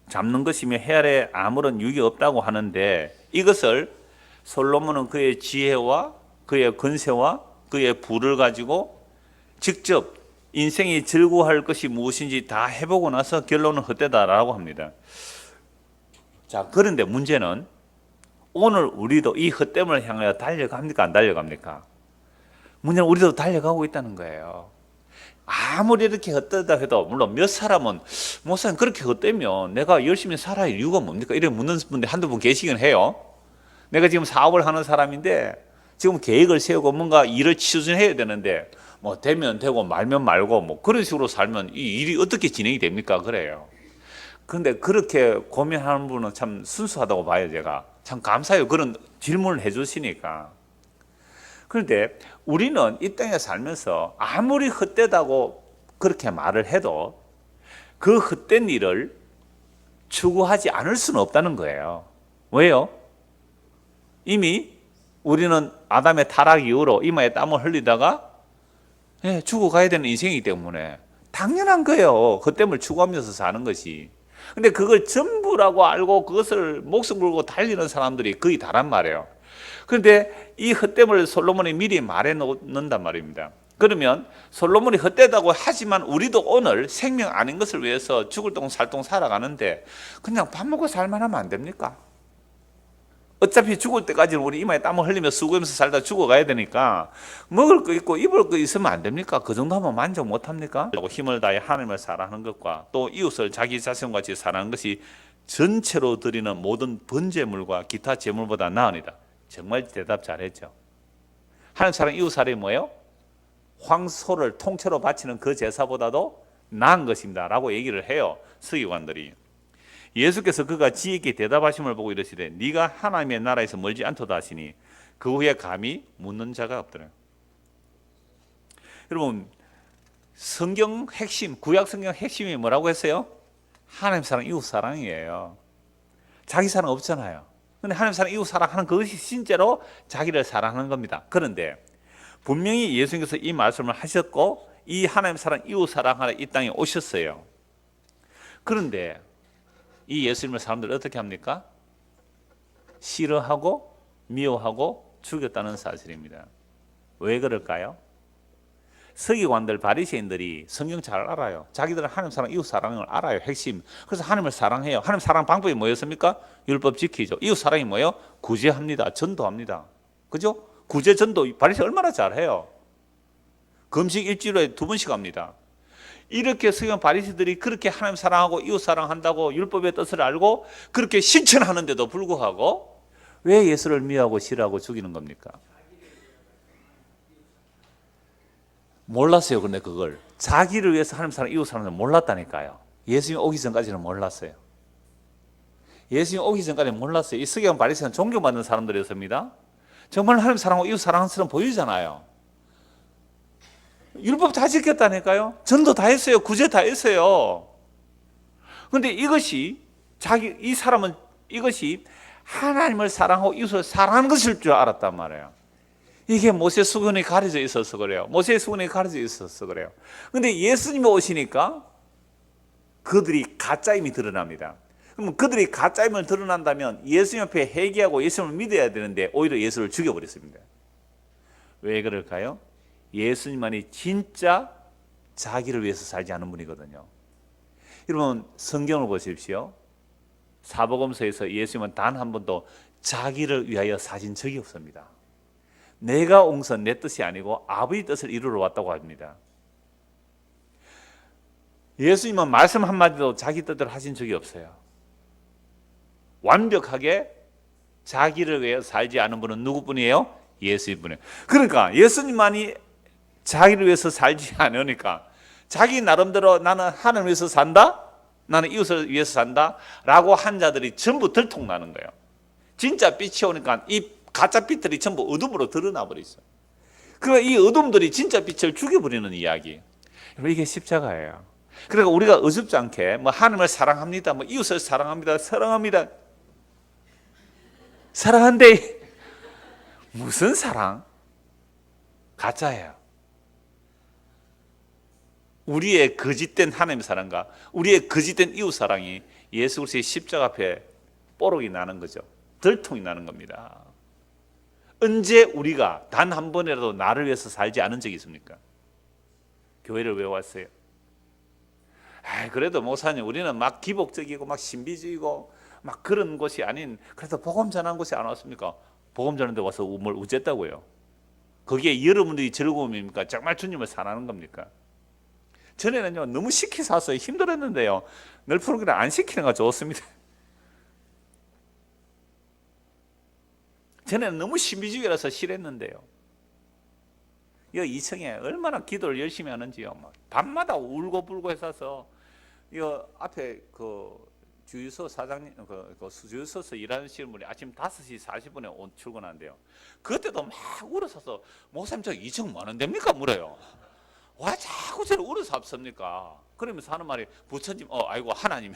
잡는 것이며 해 아래 아무런 유익이 없다고 하는데 이것을 솔로몬은 그의 지혜와 그의 권세와 그의 부를 가지고 직접 인생이 즐거워할 것이 무엇인지 다 해보고 나서 결론은 헛되다라고 합니다. 자, 그런데 문제는 오늘 우리도 이 헛됨을 향하여 달려갑니까? 안 달려갑니까? 문제는 우리도 달려가고 있다는 거예요. 아무리 이렇게 헛되다 해도 물론 몇 사람은 목사님 그렇게 헛되면 내가 열심히 살아야 이유가 뭡니까? 이렇게 묻는 분들 한두 분 계시긴 해요. 내가 지금 사업을 하는 사람인데 지금 계획을 세우고 뭔가 일을 추진해야 되는데 뭐 되면 되고 말면 말고 뭐 그런 식으로 살면 이 일이 어떻게 진행이 됩니까? 그래요. 그런데 그렇게 고민하는 분은 참 순수하다고 봐요. 제가 참 감사해요. 그런 질문을 해주시니까. 그런데 우리는 이 땅에 살면서 아무리 헛되다고 그렇게 말을 해도 그 헛된 일을 추구하지 않을 수는 없다는 거예요. 왜요? 이미 우리는 아담의 타락 이후로 이마에 땀을 흘리다가 죽어가야 되는 인생이기 때문에 당연한 거예요. 헛됨을 추구하면서 사는 것이. 근데 그걸 전부라고 알고 그것을 목숨 걸고 달리는 사람들이 거의 다란 말이에요. 그런데 이 헛됨을 솔로몬이 미리 말해 놓는단 말입니다. 그러면 솔로몬이 헛되다고 하지만 우리도 오늘 생명 아닌 것을 위해서 죽을 동 살동 살아가는데 그냥 밥 먹고 살만 하면 안 됩니까? 어차피 죽을 때까지는 우리 이마에 땀을 흘리며 수고하면서 살다 죽어가야 되니까 먹을 거 있고 입을 거 있으면 안 됩니까? 그 정도 하면 만족 못 합니까? 힘을 다해 하나님을 사랑하는 것과 또 이웃을 자기 자신같이 사랑하는 것이 전체로 드리는 모든 번제물과 기타 제물보다 나으니다. 정말 대답 잘했죠. 하나님 사랑 이웃 사랑이 뭐예요? 황소를 통째로 바치는 그 제사보다도 나은 것입니다 라고 얘기를 해요. 서기관들이. 예수께서 그가 지혜있게 대답하심을 보고 이르시되 네가 하나님의 나라에서 멀지 않도다 하시니 그 후에 감히 묻는 자가 없더라. 여러분 성경 핵심, 구약 성경 핵심이 뭐라고 했어요? 하나님 사랑, 이웃 사랑이에요. 자기 사랑 없잖아요. 근데 하나님 사랑, 이웃 사랑하는 그것이 실제로 자기를 사랑하는 겁니다. 그런데 분명히 예수님께서 이 말씀을 하셨고 이 하나님 사랑, 이웃 사랑하러 이 땅에 오셨어요. 그런데 이 예수님을 사람들이 어떻게 합니까? 싫어하고 미워하고 죽였다는 사실입니다. 왜 그럴까요? 서기관들, 바리새인들이 성경 잘 알아요. 자기들은 하나님 사랑, 이웃 사랑을 알아요. 핵심. 그래서 하나님을 사랑해요. 하나님 사랑 방법이 뭐였습니까? 율법 지키죠. 이웃 사랑이 뭐예요? 구제합니다. 전도합니다. 그죠? 구제, 전도, 바리새인 얼마나 잘해요. 금식 일주일에 2번씩 합니다. 이렇게 서기관 바리새인들이 그렇게 하나님 사랑하고 이웃 사랑한다고 율법의 뜻을 알고 그렇게 실천하는데도 불구하고 왜 예수를 미워하고 싫어하고 죽이는 겁니까? 몰랐어요. 근데 그걸 자기를 위해서 하나님 사랑, 이웃 사랑을 몰랐다니까요. 예수님 오기 전까지는 몰랐어요. 예수님 오기 전까지는 몰랐어요. 이 서기관 바리새인은 존경받는 사람들이었습니다. 정말 하나님 사랑하고 이웃 사랑하는 사람 보이잖아요. 율법 다 지켰다니까요. 전도 다 했어요. 구제 다 했어요. 그런데 이것이 이 사람은 이것이 하나님을 사랑하고 이웃을 사랑하는 것일 줄 알았단 말이에요. 이게 모세 수건이 가려져 있어서 그래요. 모세 수건이 가려져 있어서 그래요. 그런데 예수님이 오시니까 그들이 가짜임이 드러납니다. 그럼 그들이 가짜임을 드러난다면 예수님 앞에 회개하고 예수님을 믿어야 되는데 오히려 예수를 죽여버렸습니다. 왜 그럴까요? 예수님만이 진짜 자기를 위해서 살지 않은 분이거든요. 여러분 성경을 보십시오. 사복음서에서 예수님은 단 한 번도 자기를 위하여 사신 적이 없습니다. 내가 옹선 내 뜻이 아니고 아버지 뜻을 이루러 왔다고 합니다. 예수님은 말씀 한마디도 자기 뜻대로 하신 적이 없어요. 완벽하게 자기를 위해 살지 않은 분은 누구뿐이에요? 예수님뿐이에요. 그러니까 예수님만이 자기를 위해서 살지 않으니까 자기 나름대로 나는 하나님을 위해서 산다? 나는 이웃을 위해서 산다? 라고 한 자들이 전부 들통나는 거예요. 진짜 빛이 오니까 이 가짜 빛들이 전부 어둠으로 드러나 버리죠. 그러니까 이 어둠들이 진짜 빛을 죽여버리는 이야기. 이게 십자가예요. 그러니까 우리가 어줍지 않게 뭐 하나님을 사랑합니다, 뭐 이웃을 사랑합니다, 사랑한데 무슨 사랑? 가짜예요. 우리의 거짓된 하나님 사랑과 우리의 거짓된 이웃 사랑이 예수 그리스도의 십자가 앞에 뽀록이 나는 거죠. 들통이 나는 겁니다. 언제 우리가 단 한 번이라도 나를 위해서 살지 않은 적이 있습니까? 교회를 왜 왔어요? 그래도 목사님 우리는 막 기복적이고 막 신비주의고 막 그런 곳이 아닌 그래도 복음 전하는 곳에 안 왔습니까? 복음 전하는 데 와서 뭘 어쨌다고요? 거기에 여러분들이 즐거움입니까? 정말 주님을 사랑하는 겁니까? 전에는요 너무 시켜서 왔어요. 힘들었는데요 늘 프로그램 안 시키는 거 좋습니다. 전에는 너무 신비주의라서 싫었는데요. 이 2층에 얼마나 기도를 열심히 하는지요. 막 밤마다 울고불고 해서 이 앞에 그 주유소 사장님, 그 주유소에서 일하시는 분이 아침 5시 40분에 출근한대요. 그때도 막 울어서서 목사님 저 2층 뭐 하는 데입니까? 물어요. 와 자꾸 저를 울어서 앞섭니까? 그러면서 하는 말이 부처님, 아이고 하나님,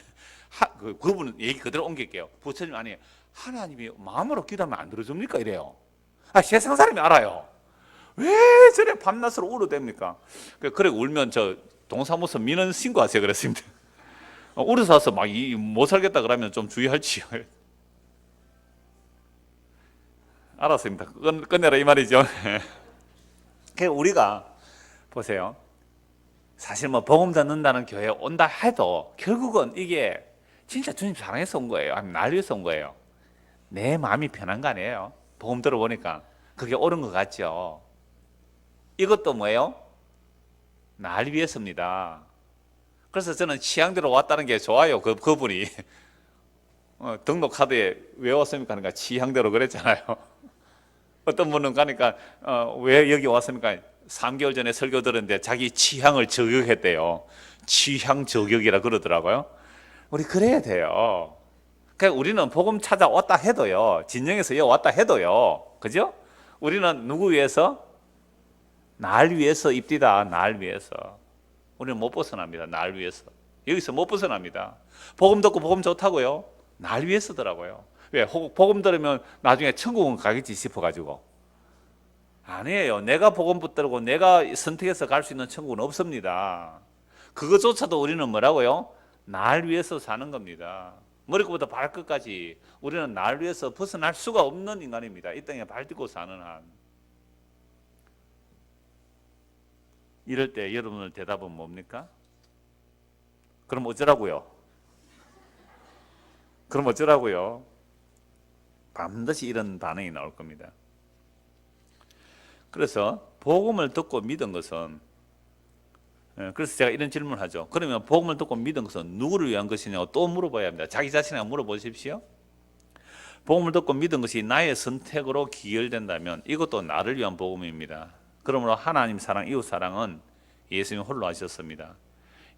그분은 얘기 그대로 옮길게요. 부처님 아니 하나님이 마음으로 기도하면 안 들어줍니까? 이래요. 세상 사람이 알아요. 왜 저래 밤낮으로 울어댑니까? 그래 울면 저 동사무소 민원 신고하세요 그랬습니다. 울어서 와서 막 못 살겠다 그러면 좀 주의할지요. 알았습니다. 끝내라 이 말이죠. 우리가 보세요. 사실 뭐 복음 듣는다는 교회에 온다 해도 결국은 이게 진짜 주님 사랑해서 온 거예요? 아니면 날 위해서 온 거예요? 내 마음이 편한 거 아니에요? 복음 들어보니까 그게 옳은 것 같죠? 이것도 뭐예요? 날 위해서입니다. 그래서 저는 취향대로 왔다는 게 좋아요. 그분이 등록카드에 왜 왔습니까? 그러니까 취향대로 그랬잖아요. 어떤 분은 가니까 왜 여기 왔습니까? 3개월 전에 설교 들었는데 자기 취향을 저격했대요. 취향 저격이라 그러더라고요. 우리 그래야 돼요. 그러니까 우리는 복음 찾아왔다 해도요, 진영에서 왔다 해도요, 그죠? 우리는 누구 위해서? 날 위해서 입디다. 날 위해서. 우리는 못 벗어납니다. 날 위해서. 여기서 못 벗어납니다. 복음 듣고 복음 좋다고요? 날 위해서더라고요. 왜? 복음 들으면 나중에 천국은 가겠지 싶어가지고. 아니에요. 내가 복음 붙들고 내가 선택해서 갈 수 있는 천국은 없습니다. 그것조차도 우리는 뭐라고요? 날 위해서 사는 겁니다. 머리끝부터 발끝까지 우리는 날 위해서 벗어날 수가 없는 인간입니다. 이 땅에 발 딛고 사는 한. 이럴 때 여러분의 대답은 뭡니까? 그럼 어쩌라고요? 그럼 어쩌라고요? 반드시 이런 반응이 나올 겁니다. 그래서 복음을 듣고 믿은 것은, 그래서 제가 이런 질문을 하죠. 그러면 복음을 듣고 믿은 것은 누구를 위한 것이냐고 또 물어봐야 합니다. 자기 자신에게 물어보십시오. 복음을 듣고 믿은 것이 나의 선택으로 기결된다면 이것도 나를 위한 복음입니다. 그러므로 하나님 사랑, 이웃 사랑은 예수님 홀로 하셨습니다.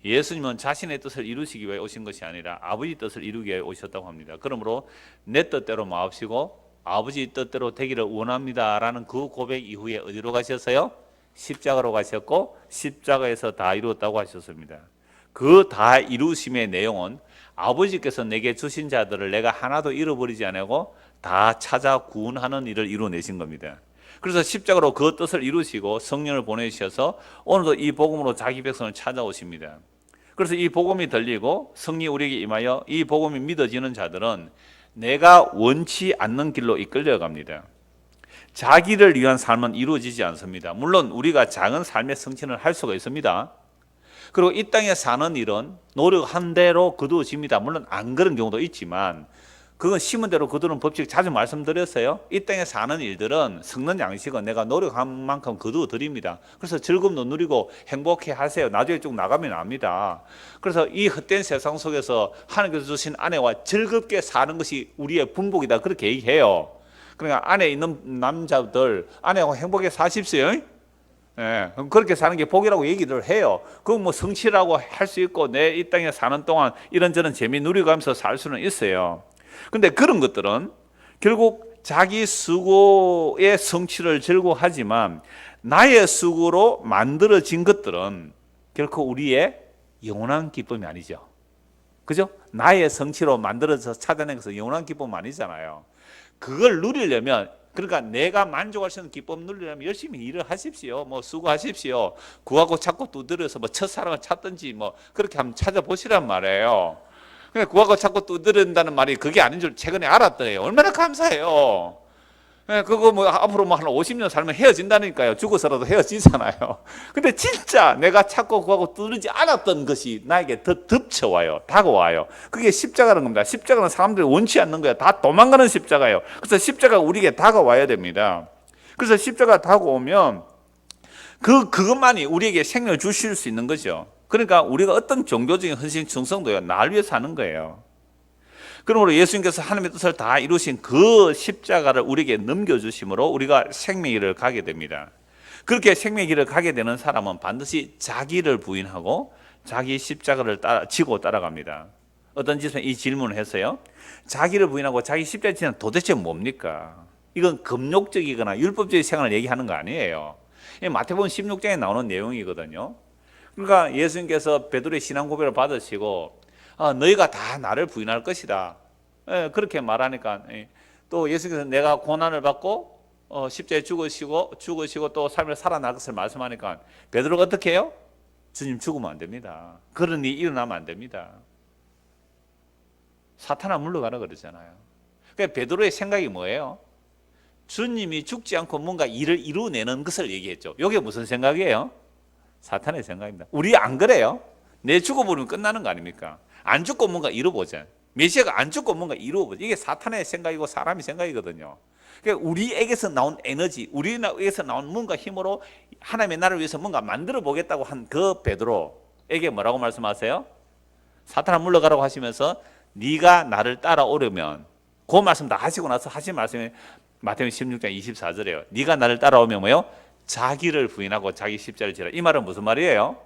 예수님은 자신의 뜻을 이루시기 위해 오신 것이 아니라 아버지 뜻을 이루기 위해 오셨다고 합니다. 그러므로 내 뜻대로 마옵시고 아버지 뜻대로 되기를 원합니다 라는 그 고백 이후에 어디로 가셨어요? 십자가로 가셨고 십자가에서 다 이루었다고 하셨습니다. 그 다 이루심의 내용은 아버지께서 내게 주신 자들을 내가 하나도 잃어버리지 않고 다 찾아 구원하는 일을 이루어내신 겁니다. 그래서 십자가로 그 뜻을 이루시고 성령을 보내주셔서 오늘도 이 복음으로 자기 백성을 찾아오십니다. 그래서 이 복음이 들리고 성령이 우리에게 임하여 이 복음이 믿어지는 자들은 내가 원치 않는 길로 이끌려 갑니다. 자기를 위한 삶은 이루어지지 않습니다. 물론 우리가 작은 삶의 성취를 할 수가 있습니다. 그리고 이 땅에 사는 일은 노력한 대로 거두어집니다. 물론 안 그런 경우도 있지만 그건 심은 대로 거두는 법칙 자주 말씀드렸어요. 이 땅에 사는 일들은 섞는 양식은 내가 노력한 만큼 거두어 드립니다. 그래서 즐거움도 누리고 행복해 하세요. 나중에 쭉 나가면 압니다. 그래서 이 헛된 세상 속에서 하나님께서 주신 아내와 즐겁게 사는 것이 우리의 분복이다. 그렇게 얘기해요. 그러니까 안에 있는 남자들 아내하고 행복하게 사십시오. 예, 그렇게 사는 게 복이라고 얘기를 해요. 그건 뭐 성취라고 할 수 있고 내 이 땅에 사는 동안 이런저런 재미 누리가면서 살 수는 있어요. 근데 그런 것들은 결국 자기 수고의 성취를 즐거워하지만 나의 수고로 만들어진 것들은 결코 우리의 영원한 기쁨이 아니죠. 그죠? 나의 성취로 만들어서 찾아낸 것은 영원한 기쁨 아니잖아요. 그걸 누리려면, 그러니까 내가 만족할 수 있는 기쁨 누리려면 열심히 일을 하십시오. 뭐 수고하십시오. 구하고 찾고 두드려서 뭐 첫사랑을 찾든지 뭐 그렇게 한번 찾아보시란 말이에요. 근데 구하고 찾고 두드린다는 말이 그게 아닌 줄 최근에 알았더래요. 얼마나 감사해요. 그거 뭐 앞으로 뭐 한 50년 살면 헤어진다니까요. 죽어서라도 헤어지잖아요. 근데 진짜 내가 찾고 구하고 두드리지 않았던 것이 나에게 더 덮쳐와요. 다가와요. 그게 십자가라는 겁니다. 십자가는 사람들이 원치 않는 거예요. 다 도망가는 십자가예요. 그래서 십자가가 우리에게 다가와야 됩니다. 그래서 십자가 다가오면 그것만이 우리에게 생명을 주실 수 있는 거죠. 그러니까 우리가 어떤 종교적인 헌신 충성도요, 날 위해 사는 거예요. 그러므로 예수님께서 하나님의 뜻을 다 이루신 그 십자가를 우리에게 넘겨주심으로 우리가 생명의 길을 가게 됩니다. 그렇게 생명의 길을 가게 되는 사람은 반드시 자기를 부인하고 자기 십자가를 지고 따라갑니다. 어떤 짓은 이 질문을 했어요. 자기를 부인하고 자기 십자가를 지는 도대체 뭡니까? 이건 금욕적이거나 율법적인 생활을 얘기하는 거 아니에요. 마태복음 16장에 나오는 내용이거든요. 그러니까 예수님께서 베드로의 신앙 고백을 받으시고 너희가 다 나를 부인할 것이다. 그렇게 말하니까 또 예수님께서 내가 고난을 받고 십자가에 죽으시고 또 삶을 살아날 것을 말씀하니까 베드로가 어떻게 해요? 주님 죽으면 안 됩니다. 그런 일이 일어나면 안 됩니다. 사탄아 물러가라 그러잖아요. 그러니까 베드로의 생각이 뭐예요? 주님이 죽지 않고 뭔가 일을 이루어내는 것을 얘기했죠. 이게 무슨 생각이에요? 사탄의 생각입니다. 우리 안 그래요? 내 죽어버리면 끝나는 거 아닙니까? 안 죽고 뭔가 이루어보자. 메시아가 안 죽고 뭔가 이루어보자. 이게 사탄의 생각이고 사람의 생각이거든요. 그러니까 우리에게서 나온 에너지, 우리에게서 나온 뭔가 힘으로 하나님의 나라를 위해서 뭔가 만들어 보겠다고 한 그 베드로에게 뭐라고 말씀하세요? 사탄아 물러가라고 하시면서 네가 나를 따라오려면, 그 말씀 다 하시고 나서 하신 말씀이 마태복음 16장 24절이에요. 네가 나를 따라오면 뭐요? 자기를 부인하고 자기 십자가를 지라. 이 말은 무슨 말이에요?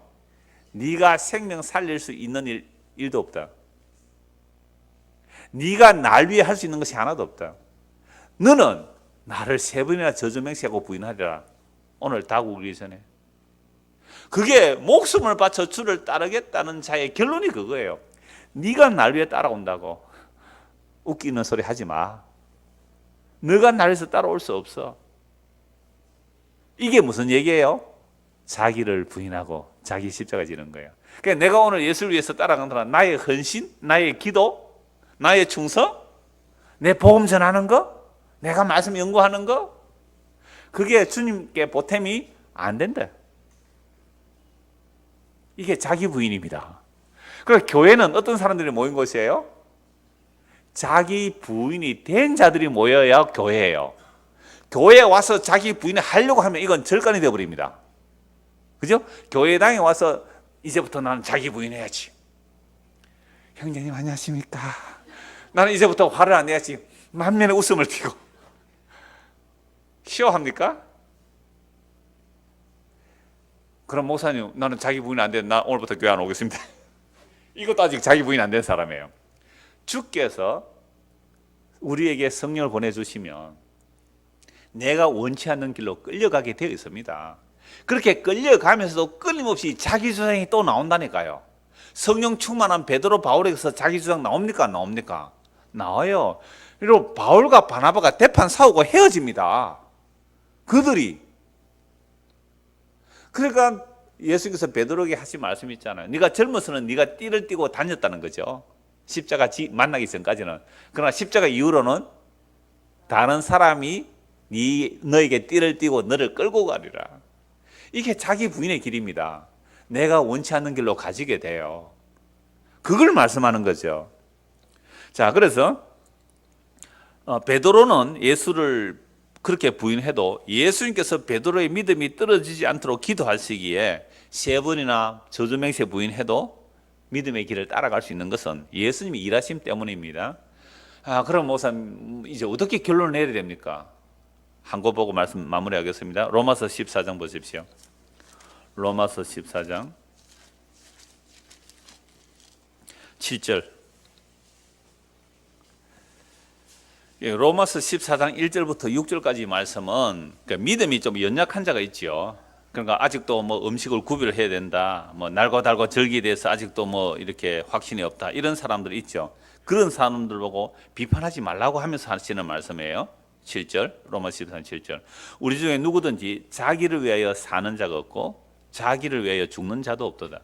네가 생명 살릴 수 있는 일도 없다. 네가 날 위해 할 수 있는 것이 하나도 없다. 너는 나를 3번이나 저주맹세하고 부인하리라. 오늘 다구기 전에. 그게 목숨을 바쳐 주를 따르겠다는 자의 결론이 그거예요. 네가 날 위해 따라온다고. 웃기는 소리 하지 마. 너가 나를 위해서 따라올 수 없어. 이게 무슨 얘기예요? 자기를 부인하고 자기 십자가 지는 거예요. 그러니까 내가 오늘 예수를 위해서 따라간다. 나의 헌신, 나의 기도, 나의 충성, 내 복음 전하는 거, 내가 말씀 연구하는 거, 그게 주님께 보탬이 안 된다. 이게 자기 부인입니다. 그래서 교회는 어떤 사람들이 모인 곳이에요? 자기 부인이 된 자들이 모여야 교회예요. 교회에 와서 자기 부인을 하려고 하면 이건 절간이 되어버립니다. 그죠? 교회당에 와서 이제부터 나는 자기 부인 해야지. 형제님 안녕하십니까? 나는 이제부터 화를 안 내야지. 만면에 웃음을 띠고. 쉬워합니까? 그럼 목사님 나는 자기 부인 안 돼. 나 오늘부터 교회 안 오겠습니다. 이것도 아직 자기 부인 안 된 사람이에요. 주께서 우리에게 성령을 보내주시면 내가 원치 않는 길로 끌려가게 되어 있습니다. 그렇게 끌려가면서도 끊임없이 자기 주장이 또 나온다니까요. 성령 충만한 베드로 바울에게서 자기 주장 나옵니까? 안 나옵니까? 나와요. 그리고 바울과 바나바가 대판 싸우고 헤어집니다. 그들이. 그러니까 예수께서 베드로에게 하신 말씀이 있잖아요. 네가 젊어서는 네가 띠를 띠고 다녔다는 거죠. 십자가 만나기 전까지는. 그러나 십자가 이후로는 다른 사람이 너에게 띠를 띠고 너를 끌고 가리라. 이게 자기 부인의 길입니다. 내가 원치 않는 길로 가지게 돼요. 그걸 말씀하는 거죠. 자, 그래서 베드로는 예수를 그렇게 부인해도 예수님께서 베드로의 믿음이 떨어지지 않도록 기도하시기에 3번이나 저주맹세 부인해도 믿음의 길을 따라갈 수 있는 것은 예수님이 일하심 때문입니다. 그럼 목사님 이제 어떻게 결론을 내야 됩니까? 한 거 보고 말씀 마무리하겠습니다. 로마서 14장 보십시오. 로마서 14장 7절. 로마서 14장 1절부터 6절까지 말씀은 그러니까 믿음이 좀 연약한 자가 있죠. 그러니까 아직도 뭐 음식을 구별을 해야 된다. 뭐 날고 달고 절기에 대해서 아직도 뭐 이렇게 확신이 없다. 이런 사람들 있죠. 그런 사람들 보고 비판하지 말라고 하면서 하시는 말씀이에요. 7절, 로마 14장 7절. 우리 중에 누구든지 자기를 위하여 사는 자가 없고 자기를 위하여 죽는 자도 없도다.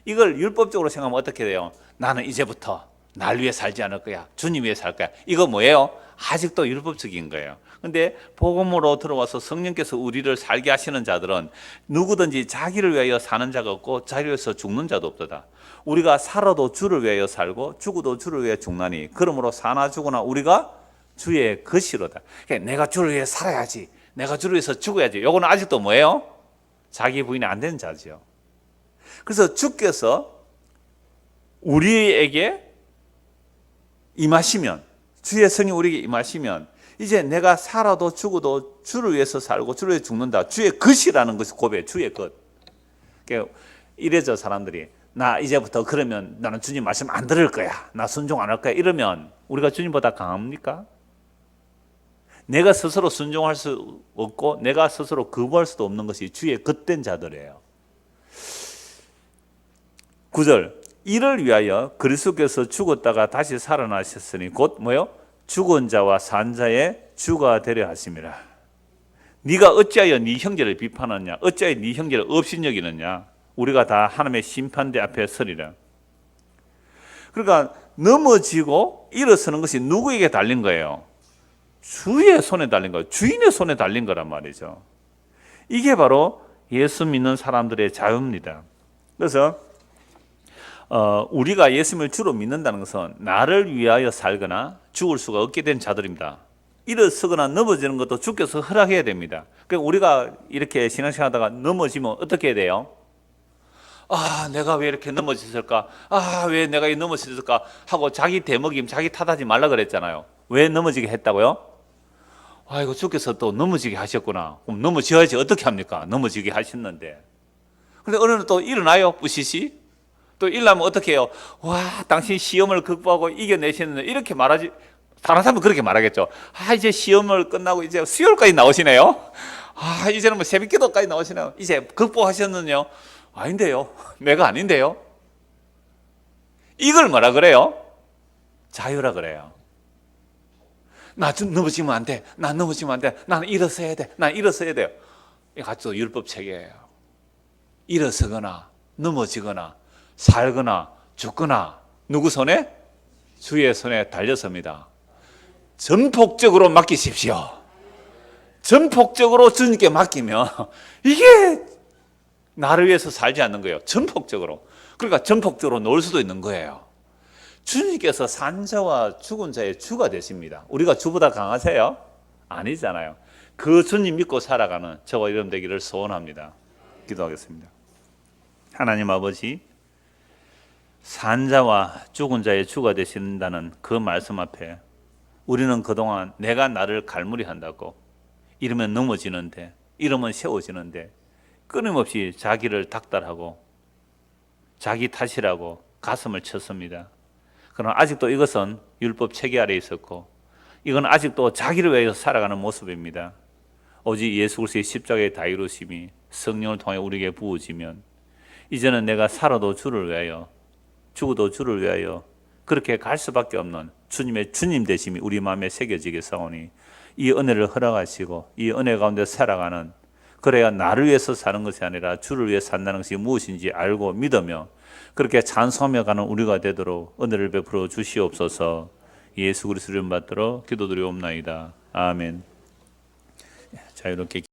이걸 율법적으로 생각하면 어떻게 돼요? 나는 이제부터 날 위해 살지 않을 거야. 주님 위해 살 거야. 이거 뭐예요? 아직도 율법적인 거예요. 근데 복음으로 들어와서 성령께서 우리를 살게 하시는 자들은 누구든지 자기를 위하여 사는 자가 없고 자기를 위해서 죽는 자도 없도다. 우리가 살아도 주를 위하여 살고 죽어도 주를 위하여 죽나니 그러므로 사나 죽으나 우리가 주의 것이로다. 그러니까 내가 주를 위해 살아야지. 내가 주를 위해서 죽어야지. 요거는 아직도 뭐예요? 자기 부인이 안 되는 자죠. 그래서 주께서 우리에게 임하시면, 주의 성이 우리에게 임하시면 이제 내가 살아도 죽어도 주를 위해서 살고 주를 위해 죽는다. 주의 것이라는 것이 고백, 주의 것. 그러니까 이래저 사람들이 나 이제부터 그러면 나는 주님 말씀 안 들을 거야. 나 순종 안 할 거야. 이러면 우리가 주님보다 강합니까? 내가 스스로 순종할 수 없고 내가 스스로 거부할 수도 없는 것이 주의 겉된 자들이에요. 9절. 이를 위하여 그리스도께서 죽었다가 다시 살아나셨으니 곧 뭐요? 죽은 자와 산 자의 주가 되려 하심이라. 네가 어찌하여 네 형제를 비판하느냐? 어찌하여 네 형제를 업신여기느냐? 우리가 다 하나님의 심판대 앞에 서리라. 그러니까 넘어지고 일어서는 것이 누구에게 달린 거예요? 주의 손에 달린 거예요. 주인의 손에 달린 거란 말이죠. 이게 바로 예수 믿는 사람들의 자유입니다. 그래서 우리가 예수님을 주로 믿는다는 것은 나를 위하여 살거나 죽을 수가 없게 된 자들입니다. 일어서거나 넘어지는 것도 주께서 허락해야 됩니다. 그러니까 우리가 이렇게 신앙생활하다가 넘어지면 어떻게 해야 돼요? 내가 왜 이렇게 넘어졌을까? 왜 내가 넘어졌을까? 하고 자기 대먹임, 자기 탓하지 말라 그랬잖아요. 왜 넘어지게 했다고요? 이거 주께서 또 넘어지게 하셨구나. 그럼 넘어져야지 어떻게 합니까? 넘어지게 하셨는데. 근데 어느 날 또 일어나요, 뿌시시. 또 일어나면 어떻게 해요? 당신 시험을 극복하고 이겨내시는데 이렇게 말하지. 다른 사람은 그렇게 말하겠죠. 이제 시험을 끝나고 이제 수요일까지 나오시네요. 이제는 뭐 새벽기도까지 나오시네요. 이제 극복하셨는요? 아닌데요. 내가 아닌데요. 이걸 뭐라 그래요? 자유라 그래요. 나 좀 넘어지면 안 돼. 나 넘어지면 안 돼. 나는 일어서야 돼. 난 일어서야 돼요. 이거 아주 율법 체계예요. 일어서거나 넘어지거나 살거나 죽거나 누구 손에? 주의 손에 달렸습니다. 전폭적으로 맡기십시오. 전폭적으로 주님께 맡기면 이게 나를 위해서 살지 않는 거예요. 전폭적으로. 그러니까 전폭적으로 놓을 수도 있는 거예요. 주님께서 산 자와 죽은 자의 주가 되십니다. 우리가 주보다 강하세요? 아니잖아요. 그 주님 믿고 살아가는 저와 여러분 되기를 소원합니다. 기도하겠습니다. 하나님 아버지, 산 자와 죽은 자의 주가 되신다는 그 말씀 앞에 우리는 그동안 내가 나를 갈무리한다고 이러면 넘어지는데, 이러면 세워지는데 끊임없이 자기를 닥달하고 자기 탓이라고 가슴을 쳤습니다. 그러나 아직도 이것은 율법 체계 아래 있었고 이건 아직도 자기를 위해서 살아가는 모습입니다. 오직 예수 그리스도의 십자가의 다 이루심이 성령을 통해 우리에게 부어지면 이제는 내가 살아도 주를 위하여 죽어도 주를 위하여 그렇게 갈 수밖에 없는 주님의 주님 되심이 우리 마음에 새겨지겠사오니 이 은혜를 허락하시고 이 은혜 가운데 살아가는, 그래야 나를 위해서 사는 것이 아니라 주를 위해 산다는 것이 무엇인지 알고 믿으며 그렇게 찬송하며 가는 우리가 되도록 은혜를 베풀어 주시옵소서. 예수 그리스도를 받들어 기도드리옵나이다. 아멘. 자유롭게